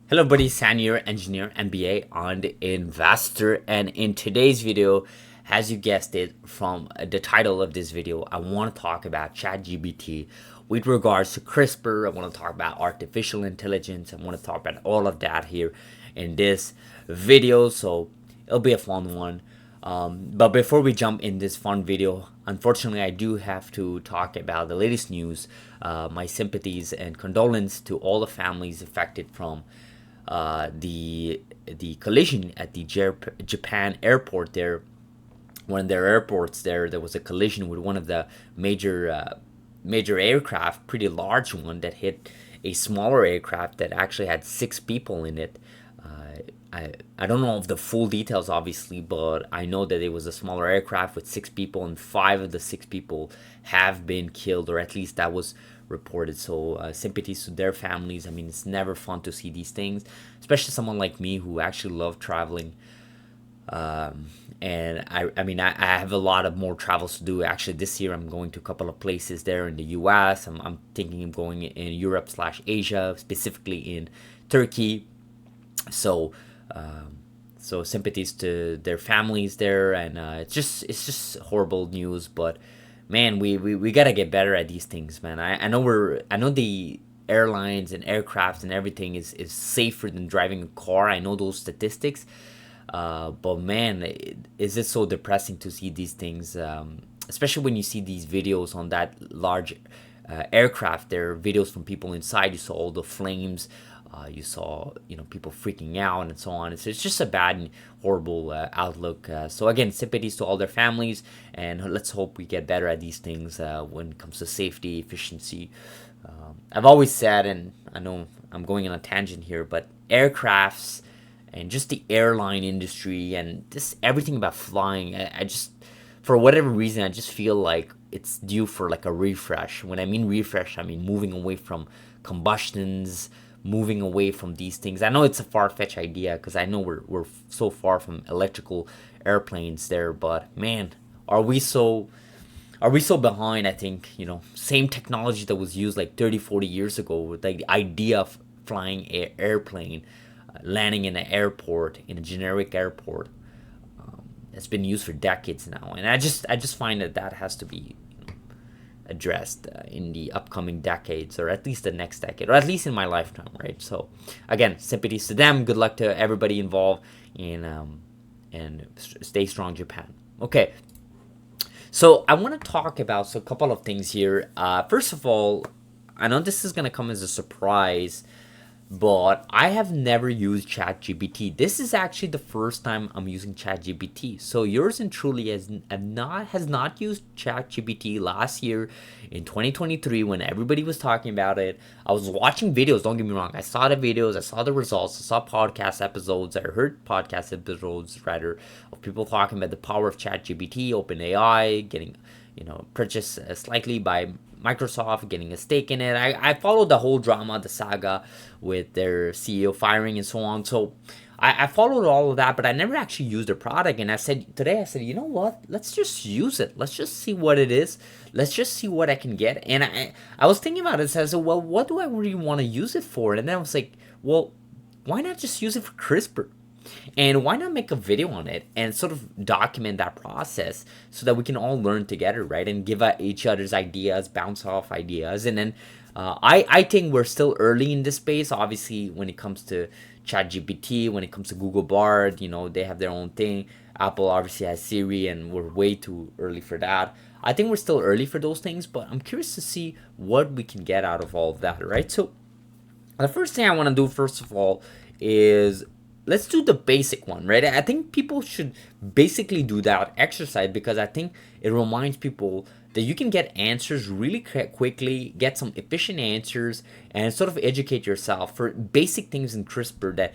Hello buddy, San here, engineer, MBA, and investor. And in today's video, as you guessed it from the title of this video, I want to talk about ChatGPT with regards to CRISPR. I want to talk about artificial intelligence. I want to talk about all of that here in this video. So it'll be a fun one. But before we jump in this fun video, unfortunately, I do have to talk about the latest news. My sympathies and condolence to all the families affected from the collision at the Japan airport there. One of their airports there was a collision with one of the major aircraft, pretty large one that hit a smaller aircraft that actually had 6 people in it. I don't know of the full details, obviously, but I know that it was a smaller aircraft with 6 people, and 5 of the 6 people have been killed, or at least that was reported. So sympathies to their families. I mean, it's never fun to see these things, especially someone like me who actually love traveling. And I have a lot of more travels to do. Actually, this year I'm going to a couple of places there in the U.S. I'm thinking of going in Europe/Asia, specifically in Turkey. So so sympathies to their families there, and it's just horrible news. But man, we gotta get better at these things, man. I know the airlines and aircraft and everything is safer than driving a car. I know those statistics, but man, is it so depressing to see these things, especially when you see these videos on that large aircraft. There are videos from people inside. You saw all the flames. You saw, people freaking out and so on. It's just a bad and horrible outlook. So again, sympathies to all their families, and let's hope we get better at these things when it comes to safety, efficiency. I've always said, and I know I'm going on a tangent here, but aircrafts and just the airline industry and just everything about flying, I just, for whatever reason, I just feel like it's due for like a refresh. When I mean refresh, I mean moving away from combustions, moving away from these things. I know it's a far-fetched idea because I know we're so far from electrical airplanes there, but man, are we so behind? I think, same technology that was used like 30, 40 years ago, with like the idea of flying airplane, landing in an airport, in a generic airport. It's been used for decades now, and I just find that has to be addressed in the upcoming decades, or at least the next decade, or at least in my lifetime, right? So again, sympathies to them. Good luck to everybody involved, and stay strong, Japan. Okay, so I want to talk about a couple of things here. First of all, I know this is gonna come as a surprise, but I have never used ChatGPT. This is actually the first time I'm using ChatGPT. So yours and truly has not used ChatGPT last year in 2023 when everybody was talking about it. I was watching videos. Don't get me wrong. I saw the videos. I saw the results. I saw podcast episodes. I heard podcast episodes rather of people talking about the power of ChatGPT, OpenAI, getting purchased slightly by Microsoft, getting a stake in it. I followed the whole drama, the saga with their CEO firing and so on. So I followed all of that, but I never actually used the product. And I said, you know what? Let's just use it. Let's just see what it is. Let's just see what I can get. And I was thinking about it. So I said, well, what do I really want to use it for? And then I was like, well, why not just use it for CRISPR? And why not make a video on it and sort of document that process so that we can all learn together, right? And give each other's ideas, bounce off ideas. And then I think we're still early in this space. Obviously, when it comes to ChatGPT, when it comes to Google Bard, they have their own thing. Apple obviously has Siri, and we're way too early for that. I think we're still early for those things, but I'm curious to see what we can get out of all of that, right? So the first thing I want to do, first of all, is let's do the basic one, right? I think people should basically do that exercise because I think it reminds people that you can get answers really quickly, get some efficient answers, and sort of educate yourself for basic things in CRISPR that,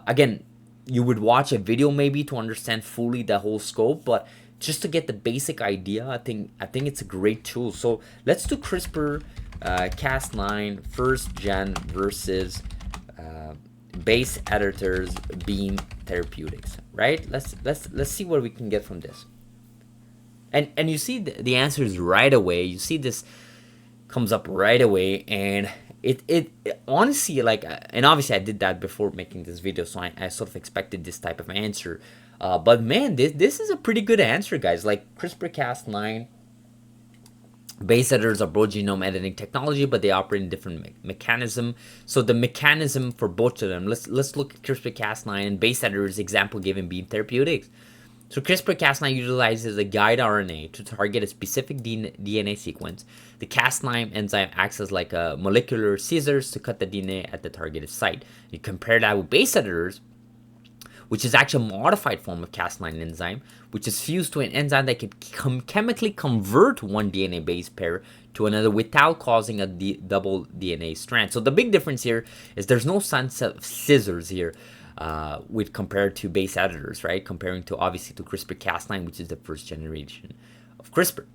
again, you would watch a video maybe to understand fully the whole scope, but just to get the basic idea, I think it's a great tool. So let's do CRISPR Cas9 first gen versus base editors beam therapeutics, right? Let's see what we can get from this. And you see the answers right away. You see this comes up right away, and it honestly, like, and obviously I did that before making this video, so I sort of expected this type of answer. But man, this is a pretty good answer, guys. Like CRISPR-Cas9 base editors are both genome editing technology, but they operate in different mechanism. So the mechanism for both of them, let's look at CRISPR-Cas9 and base editors. Example given Beam Therapeutics. So CRISPR-Cas9 utilizes a guide RNA to target a specific DNA sequence. The Cas9 enzyme acts as like a molecular scissors to cut the DNA at the targeted site. You compare that with base editors, which is actually a modified form of Cas9 enzyme, which is fused to an enzyme that can chemically convert one DNA base pair to another without causing a double DNA strand. So the big difference here is there's no sense of scissors here with compared to base editors, right? Comparing to obviously to CRISPR-Cas9, which is the first generation of CRISPR.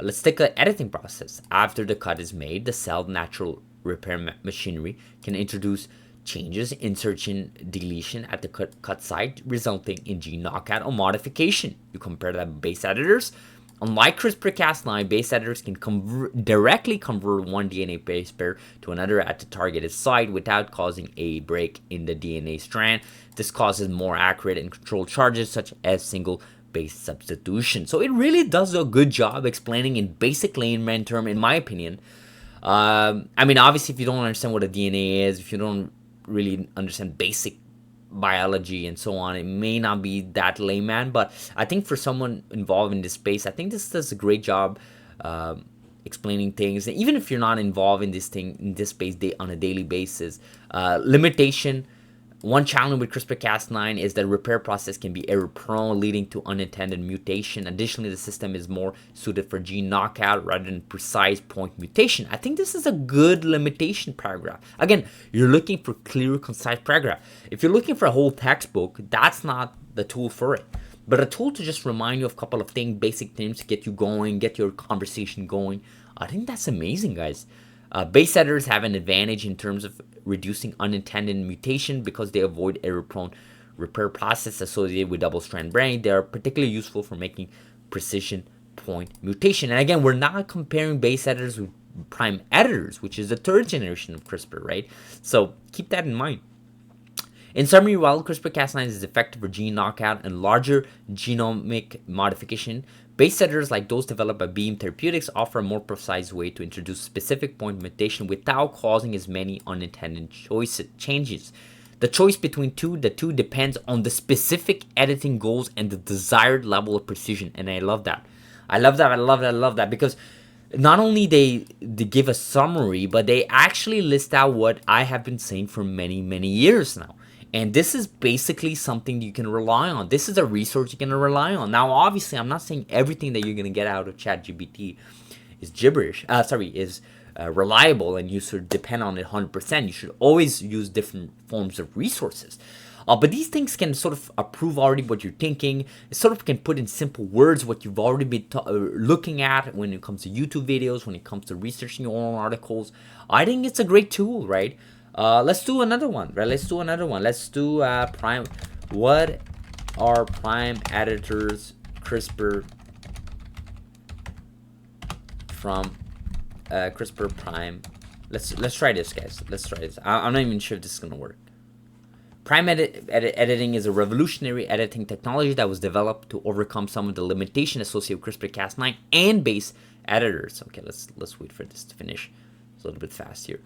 Let's take the editing process. After the cut is made, the cell natural repair machinery can introduce changes, insertion, deletion at the cut site, resulting in gene knockout or modification. You compare that with base editors. Unlike CRISPR-Cas9, base editors can directly convert one DNA base pair to another at the targeted site without causing a break in the DNA strand. This causes more accurate and controlled charges, such as single base substitution. So it really does a good job explaining in basic layman term, in my opinion. I mean, obviously, if you don't understand what a DNA is, if you don't really understand basic biology and so on, it may not be that layman, but I think for someone involved in this space, I think this does a great job explaining things. And even if you're not involved in this space on a daily basis, limitation. One challenge with CRISPR-Cas9 is that the repair process can be error-prone, leading to unintended mutation. Additionally, the system is more suited for gene knockout rather than precise point mutation. I think this is a good limitation paragraph. Again, you're looking for clear, concise paragraph. If you're looking for a whole textbook, that's not the tool for it. But a tool to just remind you of a couple of things, basic things to get you going, get your conversation going. I think that's amazing, guys. Base editors have an advantage in terms of reducing unintended mutation because they avoid error-prone repair process associated with double-strand break. They are particularly useful for making precision point mutation. And again, we're not comparing base editors with prime editors, which is the third generation of CRISPR, right? So keep that in mind. In summary, while CRISPR-Cas9 is effective for gene knockout and larger genomic modification, base editors like those developed by Beam Therapeutics offer a more precise way to introduce specific point mutation without causing as many unintended changes. The choice between the two depends on the specific editing goals and the desired level of precision, and I love that. I love that because not only they give a summary, but they actually list out what I have been saying for many, many years now. And this is basically something you can rely on. This is a resource you can rely on. Now, obviously, I'm not saying everything that you're going to get out of ChatGPT is gibberish. Is reliable, and you should depend on it 100%. You should always use different forms of resources. But these things can sort of approve already what you're thinking. It sort of can put in simple words what you've already been looking at when it comes to YouTube videos, when it comes to researching your own articles. I think it's a great tool, right? Let's do another one, right? Let's do prime. What are prime editors CRISPR from CRISPR prime? Let's try this, guys. Let's try this. I'm not even sure if this is gonna work. Prime editing is a revolutionary editing technology that was developed to overcome some of the limitations associated with CRISPR-Cas9 and base editors. Okay, let's wait for this to finish. It's a little bit fast here.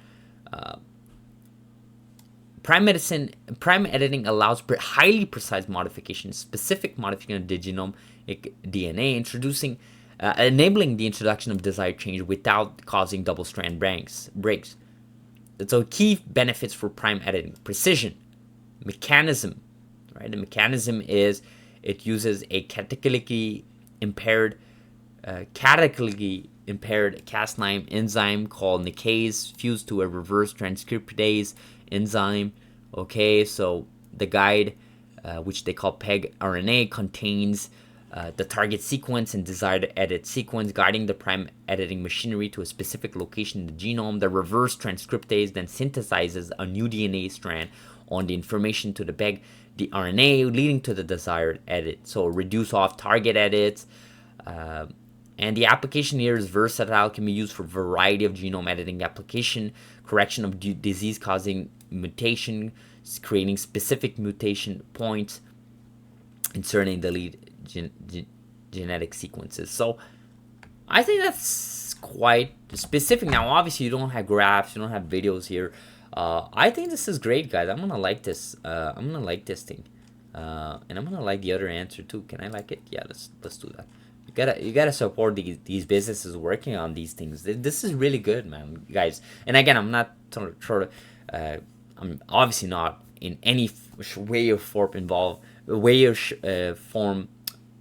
Prime editing allows highly precise modifications, specific modification of the genomic DNA, enabling the introduction of desired change without causing double-strand breaks. So key benefits for prime editing: precision, mechanism, right? The mechanism is it uses a catalytically impaired Cas9 enzyme called nickase fused to a reverse transcriptase enzyme. Okay, so the guide, which they call PEG RNA, contains the target sequence and desired edit sequence, guiding the prime editing machinery to a specific location in the genome. The reverse transcriptase then synthesizes a new DNA strand on the information to the PEG the RNA, leading to the desired edit. So reduce off-target edits. And the application here is versatile, can be used for a variety of genome editing application. correction of disease-causing mutation, creating specific mutation points, inserting the lead genetic sequences. So I think that's quite specific. Now, obviously, you don't have graphs, you don't have videos here. I think this is great, guys. I'm gonna like this. I'm gonna like this thing, and I'm gonna like the other answer too. Can I like it? Yeah, let's do that. You gotta support these businesses working on these things. This is really good, man, guys. And again, I'm not trying to. I'm obviously not in any way or form involved. Way or form.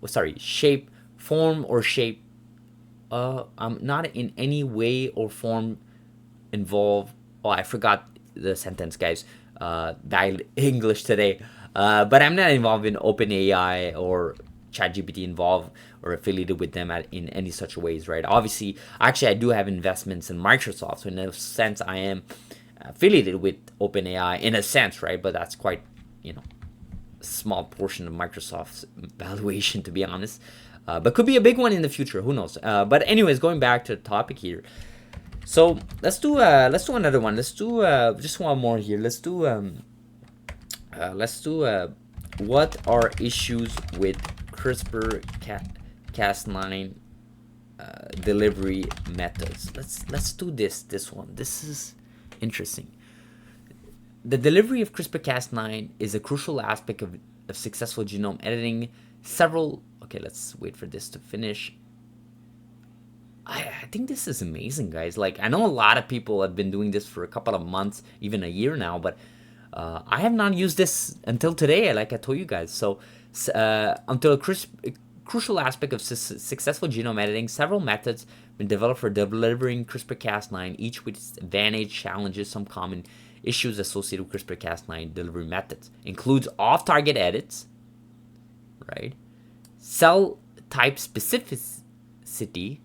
Sorry, shape, form or shape. I'm not in any way or form involved. Oh, I forgot the sentence, guys. Dialed English today. But I'm not involved in OpenAI or ChatGPT involved or affiliated with them in any such ways, right? Obviously, actually, I do have investments in Microsoft, so in a sense, I am affiliated with OpenAI in a sense, right? But that's quite, small portion of Microsoft's valuation, to be honest. But could be a big one in the future. Who knows? But anyways, going back to the topic here. So let's do another one. Let's do just one more here. Let's do what are issues with CRISPR Cas9 delivery methods? Let's do this one. This is interesting. The delivery of CRISPR-Cas9 is a crucial aspect of successful genome editing. Okay, let's wait for this to finish. I think this is amazing, guys. Like, I know a lot of people have been doing this for a couple of months, even a year now, but I have not used this until today, like I told you guys. So, until a crucial aspect of successful genome editing, several methods have been developed for delivering CRISPR-Cas9, each with its advantage, challenges. Some common issues associated with CRISPR-Cas9 delivery methods includes off-target edits, right? Cell type specificity.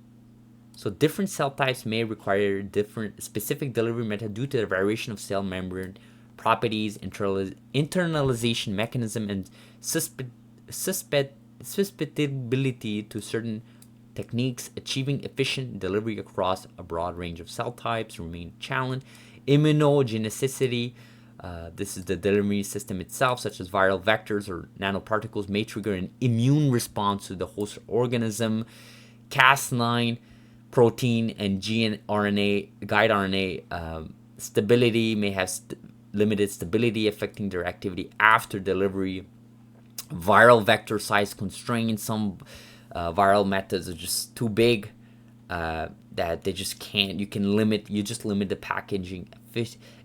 So different cell types may require different specific delivery method due to the variation of cell membrane properties, internalization mechanism, and susceptibility to certain techniques. Achieving efficient delivery across a broad range of cell types remain a challenge. Immunogenicity. This is the delivery system itself, such as viral vectors or nanoparticles, may trigger an immune response to the host organism. Cas9 protein and gRNA, guide RNA stability may have limited stability, affecting their activity after delivery. Viral vector size constraints. Some viral methods are just too big that they just can't. You just limit the packaging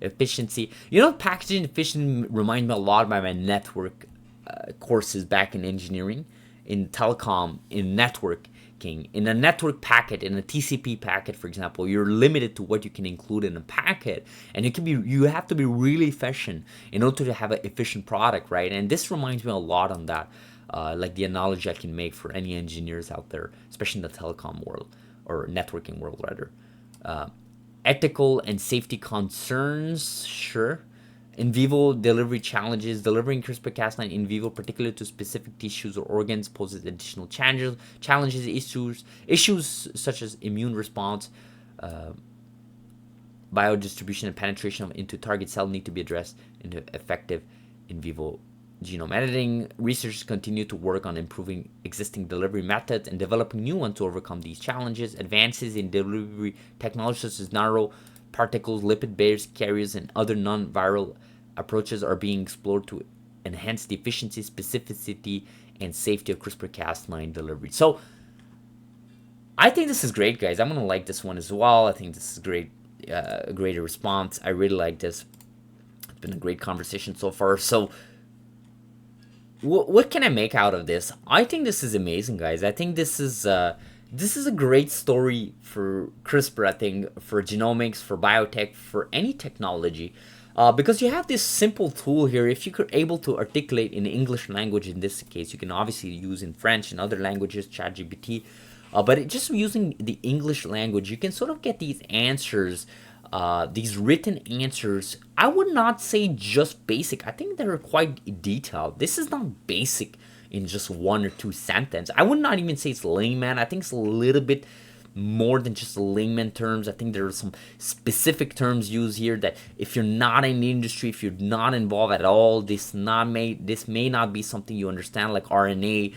efficiency. Packaging efficiency reminds me a lot by my network courses back in engineering, in telecom, in networking. In a network packet, in a TCP packet, for example, you're limited to what you can include in a packet, and you have to be really efficient in order to have an efficient product, right? And this reminds me a lot on that, like the analogy I can make for any engineers out there, especially in the telecom world or networking world, rather. Ethical and safety concerns, sure. In vivo delivery challenges. Delivering CRISPR-Cas9 in vivo, particularly to specific tissues or organs, poses additional challenges, issues such as immune response, biodistribution, and penetration into target cell need to be addressed into effective in vivo genome editing. Researchers continue to work on improving existing delivery methods and developing new ones to overcome these challenges. Advances in delivery technology such as nano particles, lipid-based carriers, and other non-viral approaches are being explored to enhance the efficiency, specificity, and safety of CRISPR-Cas9 delivery. So I think this is great, guys. I'm gonna like this one as well. I think this is great, a great response. I really like this. It's been a great conversation so far. So what can I make out of this? I think this is amazing, guys. I think this is a great story for CRISPR, I think, for genomics, for biotech, for any technology. Because you have this simple tool here. If you're able to articulate in the English language, in this case, you can obviously use in French and other languages, ChatGPT. But just using the English language, you can sort of get these answers, these written answers. I would not say just basic. I think they're quite detailed. This is not basic in just one or two sentences. I would not even say it's layman. I think it's a little bit more than just layman terms. I think there are some specific terms used here that if you're not in the industry, if you're not involved at all, this may not be something you understand, like RNA,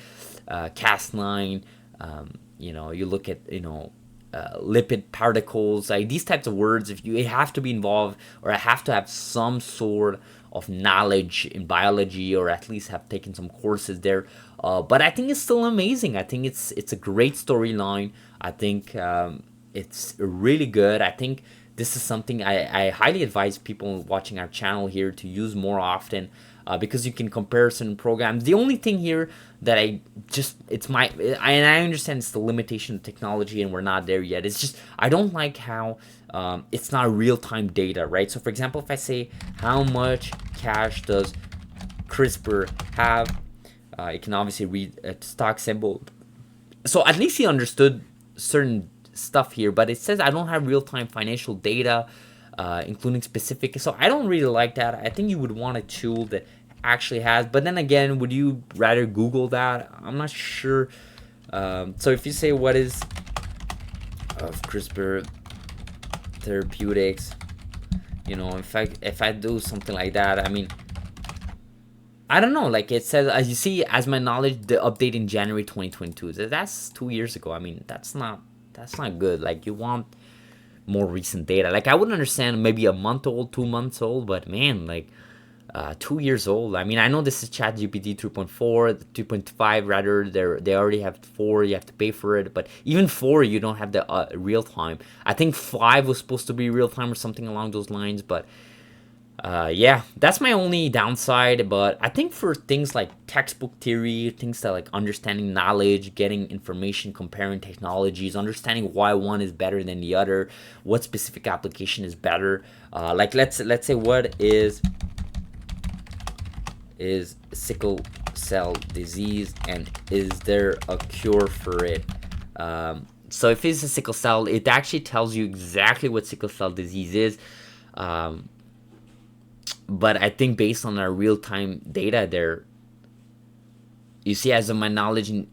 Cas9. You look at lipid particles, like these types of words. If you have to be involved or have to have some sort of knowledge in biology, or at least have taken some courses there. But I think it's still amazing. I think it's a great storyline. I think it's really good. I think this is something I highly advise people watching our channel here to use more often, because you can compare certain programs. The only thing here that and I understand it's the limitation of technology and we're not there yet. It's just I don't like how it's not real-time data, right? So for example, if I say how much cash does CRISPR have, it can obviously read a stock symbol. So at least he understood certain stuff here, but it says I don't have real-time financial data, including specific. So I don't really like that. I think you would want a tool that actually has. But then again, would you rather Google that? I'm not sure. So if you say what is of CRISPR therapeutics, if I do something like that, I mean, I don't know. Like it says, as you see, as my knowledge, the update in January 2022. That's 2 years ago. I mean, that's not good. Like you want more recent data. Like I would understand maybe a month old, 2 months old, but man, like 2 years old. I mean, I know this is ChatGPT 3.4, 3.5 rather. They already have 4. You have to pay for it, but even 4, you don't have the real time. I think 5 was supposed to be real time or something along those lines, but. Yeah, that's my only downside. But I think for things like textbook theory, things that like understanding knowledge, getting information, comparing technologies, understanding why one is better than the other, what specific application is better. Like let's say what is sickle cell disease, and is there a cure for it? So if it's a sickle cell, it actually tells you exactly what sickle cell disease is. But I think based on our real-time data there, you see, as of my knowledge in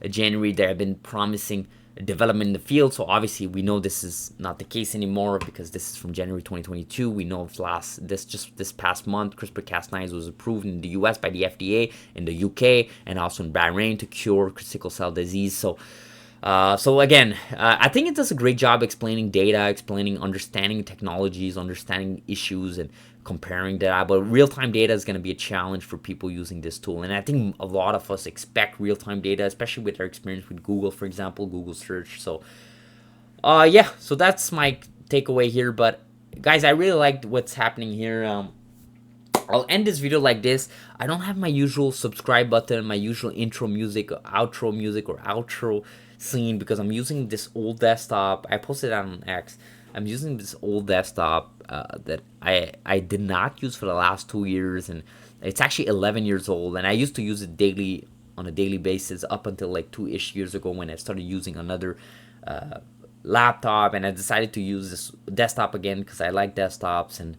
January, there have been promising development in the field. So obviously we know this is not the case anymore because this is from January 2022. We know this past month, CRISPR-Cas9 was approved in the US by the FDA, in the UK, and also in Bahrain to cure sickle cell disease. So again, I think it does a great job explaining data, understanding technologies, understanding issues, and comparing data. But real-time data is going to be a challenge for people using this tool. And I think a lot of us expect real-time data, especially with our experience with Google, for example, Google search. So, yeah, so that's my takeaway here. But guys, I really liked what's happening here. I'll end this video like this. I don't have my usual subscribe button, my usual intro music, outro music, or outro scene because I'm using this old desktop. I posted that on X. I'm using this old desktop that I did not use for the last 2 years, and it's actually 11 years old. And I used to use it on a daily basis up until like 2-ish years ago when I started using another laptop, and I decided to use this desktop again because I like desktops. And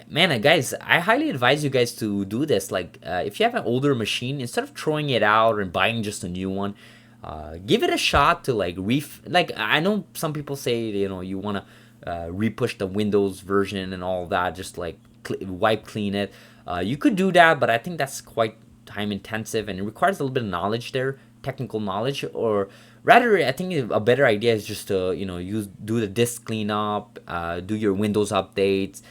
man, guys, I highly advise you guys to do this. Like if you have an older machine, instead of throwing it out and buying just a new one, give it a shot to like I know some people say you want to repush the Windows version and all that, just like wipe clean it. You could do that, but I think that's quite time intensive and it requires a little bit of knowledge there, technical knowledge. Or rather, I think a better idea is just to do the disk cleanup, do your Windows updates.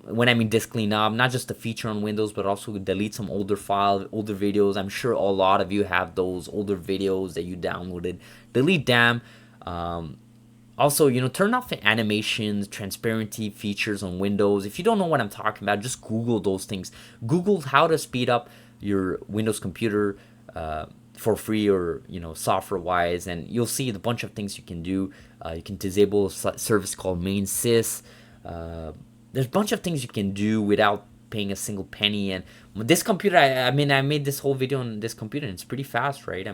When I mean disk cleanup, not just the feature on Windows, but also delete some older files, older videos. I'm sure a lot of you have those older videos that you downloaded. Delete them. Also, turn off the animations, transparency features on Windows. If you don't know what I'm talking about, just Google those things. Google how to speed up your Windows computer for free or software-wise, and you'll see a bunch of things you can do. You can disable a service called main sys. There's a bunch of things you can do without paying a single penny. And this computer, I made this whole video on this computer, and it's pretty fast, right?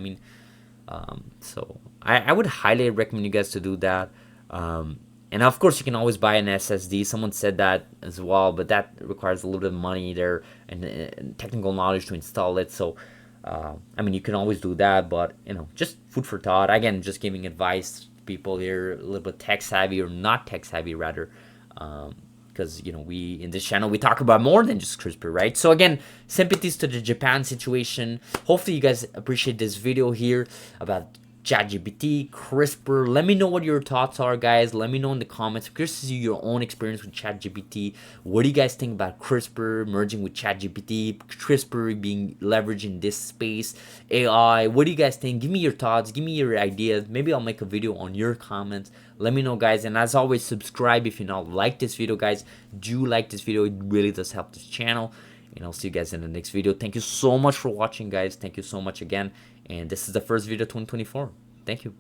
So I would highly recommend you guys to do that. And of course, you can always buy an SSD. Someone said that as well, but that requires a little bit of money there and technical knowledge to install it. So I mean, you can always do that, but just food for thought. Again, just giving advice to people here a little bit tech savvy or not tech savvy rather, because we in this channel we talk about more than just CRISPR, right? So again, sympathies to the Japan situation. Hopefully, you guys appreciate this video here about ChatGPT, CRISPR. Let me know what your thoughts are, guys. Let me know in the comments. I'm curious to see your own experience with ChatGPT. What do you guys think about CRISPR merging with ChatGPT, CRISPR being leveraged in this space, AI? What do you guys think? Give me your thoughts. Give me your ideas. Maybe I'll make a video on your comments. Let me know, guys. And as always, subscribe if you not like this video, guys. Do like this video. It really does help this channel. And I'll see you guys in the next video. Thank you so much for watching, guys. Thank you so much again. And this is the first video 2024. Thank you.